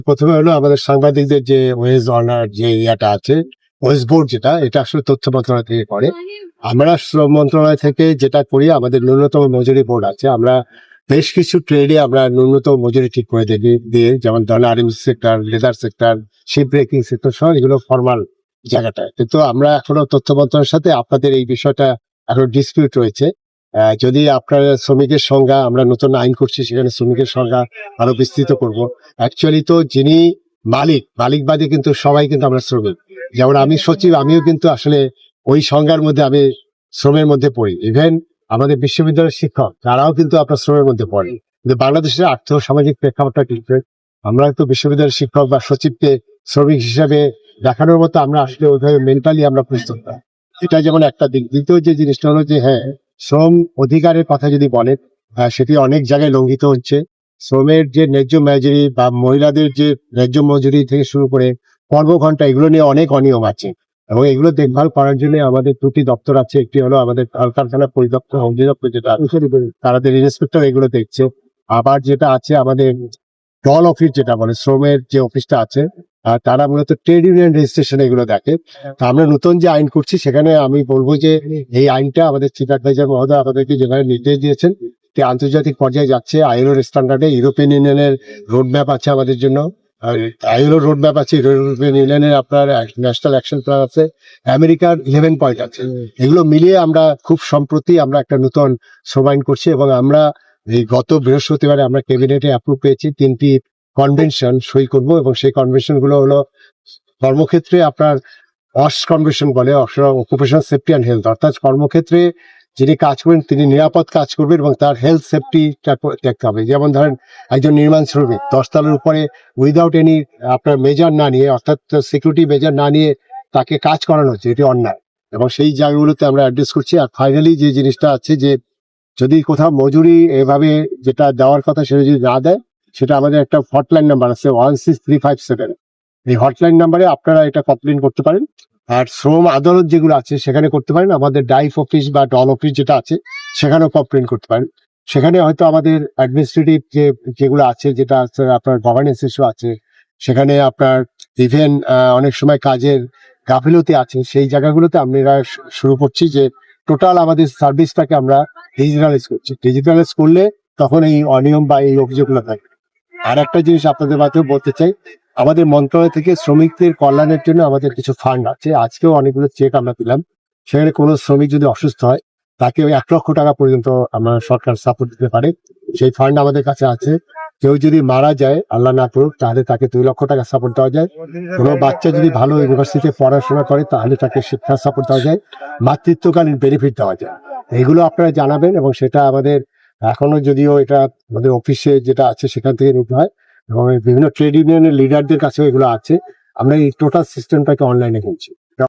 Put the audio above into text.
প্রথমে হলো আমাদের সাংবাদিকদের যে ওয়েজ অনার যে ইয়াটা আছে, ওয়েজ বোর্ড যেটা, এটা আসলে তথ্য মন্ত্রণালয় থেকে করে। আমরা শ্রম মন্ত্রণালয় থেকে যেটা করি, আমাদের ন্যূনতম মজুরি বোর্ড আছে। আমরা বেশ কিছু ট্রেডে আমরা ন্যূনতম মজুরি ঠিক করে দিয়ে, যেমন ধরেন army sector, leather sector, ship breaking sector সহ এগুলো ফর্মাল জায়গাটায়। কিন্তু আমরা এখনো তথ্য মন্ত্রণালয়ের সাথে আপনাদের এই বিষয়টা এখন ডিসপিউট রয়েছে। যদি আপনার শ্রমিকের সংজ্ঞা, আমরা নতুন আইন করছি, সেখানে শ্রমিকের সংজ্ঞা আরো বিস্তৃত করব। অ্যাকচুয়ালি তো যিনি মালিক বাদে কিন্তু সবাই কিন্তু আমরা শ্রমিক। যেমন আমি সচিব, আমিও কিন্তু আসলে ওই সংজ্ঞার মধ্যে আমি শ্রমের মধ্যে পড়ি। ইভেন আমাদের বিশ্ববিদ্যালয়ের শিক্ষক, তারাও কিন্তু আপনার শ্রমের মধ্যে পড়ে। কিন্তু বাংলাদেশের আর্থ সামাজিক প্রেক্ষাপটটা কিন্তু আমরা তো বিশ্ববিদ্যালয়ের শিক্ষক বা সচিবকে শ্রমিক হিসাবে দেখানোর মতো আমরা আসলে ওইভাবে মেন্টালি আমরা প্রস্তুত না। এটা যেমন একটা দিক। দ্বিতীয় যে জিনিসটা হলো যে হ্যাঁ, শ্রম অধিকারের কথা যদি বলেন, সেটি অনেক জায়গায় লঙ্ঘিত হচ্ছে। শ্রমের যে ন্যায্য মজুরি বা মহিলাদের যে ন্যায্য মজুরি থেকে শুরু করে কর্মঘণ্টা, এগুলো নিয়ে অনেক অনিয়ম আছে এবং এগুলো দেখভাল করার জন্য আমাদের দুটি দপ্তর আছে। একটি হলো আমাদের কলকারখানা পরিদপ্তর, অধিদপ্তর যেটা, তাদের ইন্সপেক্টর এগুলো দেখছে। আবার যেটা আছে আমাদের ডল অফিস যেটা বলে, শ্রমের যে অফিসটা আছে, তারা মূলত ট্রেড ইউনিয়ন রেজিস্ট্রেশন এগুলো দেখে। তা আমরা নতুন যে আইন করছি, সেখানে আমি বলবো যে এই আইনটা আমাদের চিফ অ্যাডভাইজার মহোদয় আমাদেরকে যেভাবে নির্দেশ দিয়েছেন, আন্তর্জাতিক পর্যায়ে যাচ্ছে। আইএলও স্ট্যান্ডার্ডে ইউরোপিয়ান ইউনিয়নের রোড ম্যাপ আছে আমাদের জন্য, আইএলও রোড ম্যাপ আছে, ইউরোপিয়ান ইউনিয়নের আপনার ন্যাশনাল অ্যাকশন প্ল্যান আছে, আমেরিকার 11 পয়েন্ট আছে। এগুলো মিলিয়ে আমরা খুব সম্প্রতি আমরা একটা নতুন শ্রম আইন করছি এবং আমরা এই গত বৃহস্পতিবারে আমরা ক্যাবিনেটে অ্যাপ্রুভ পেয়েছি 3টি কনভেনশন সই করব। এবং সেই কনভেনশন গুলো হলো কর্মক্ষেত্রে আপনার অস কনভেনশন বলে, অকুপেশনাল সেফটি অ্যান্ড হেলথ, অর্থাৎ কর্মক্ষেত্রে যিনি কাজ করবেন তিনি নিরাপদ কাজ করবেন এবং তার হেলথ সেফটিটা দেখতে হবে। যেমন ধরেন একজন নির্মাণ শ্রমিক 10 তলার উপরে উইদাউট এনি আপনার মেজার না নিয়ে, অর্থাৎ সিকিউরিটি মেজার না নিয়ে তাকে কাজ করানো হচ্ছে, এটি অন্যায়। এবং সেই জায়গাগুলোতে আমরা অ্যাড্রেস করছি। আর ফাইনালি যে জিনিসটা আছে যে যদি কোথাও মজুরি এভাবে যেটা দেওয়ার কথা সেটা যদি না দেয়, সেটা আমাদের একটা হটলাইন নাম্বার আছে 16357। এই হটলাইন নাম্বারে আপনারা এটা কমপ্লেন করতে পারেন। আর শ্রম আদালত যেগুলো আছে সেখানে করতে পারেন। আমাদের ডাইফ অফিস বা ডল অফিস যেটা আছে সেখানেও কমপ্লেন করতে পারেন। সেখানে হয়তো আমাদের অ্যাডমিনিস্ট্রেটিভ যেগুলো আছে, যেটা আছে আপনার গভর্নেন্স ইস্যু আছে, সেখানে আপনার ইভেন অনেক সময় কাজের গাফিলতি আছে। সেই জায়গাগুলোতে আমরা শুরু করছি যে টোটাল আমাদের সার্ভিসটাকে আমরা ডিজিটালাইজ করছি। ডিজিটালাইজ করলে তখন এই অনিয়ম বা এই অভিযোগগুলো থাকে। আর একটা জিনিস আপনাদের মাধ্যমে বলতে চাই, আমাদের মন্ত্রণালয় থেকে শ্রমিকদের কল্যাণের জন্য আমাদের কিছু ফান্ড আছে। আজকেও অনেকগুলো চেক আমরা দিলাম। সেখানে কোনো শ্রমিক যদি অসুস্থ হয়, তাকে ওই 1 লক্ষ টাকা পর্যন্ত আমরা সরকার সাপোর্ট দিতে পারে। সেই ফান্ড আমাদের কাছে আছে। কেউ যদি মারা যায়, আল্লাহ না করুক, তাহলে তাকে 2 লক্ষ টাকা সাপোর্ট দেওয়া যায়। কোনো বাচ্চা যদি ভালো ইউনিভার্সিটিতে পড়াশোনা করে, তাহলে তাকে শিক্ষা সাপোর্ট দেওয়া যায়। মাতৃত্বকালীন বেনিফিট দেওয়া যায়। এগুলো আপনারা জানাবেন এবং সেটা আমাদের এখনো, যদিও এটা আমাদের অফিসে যেটা আছে সেখান থেকে নিতে হয় এবং বিভিন্ন ট্রেড ইউনিয়নের লিডারদের কাছেও এগুলো আছে। আমরা এই টোটাল সিস্টেমটাকে অনলাইনে কিনছি।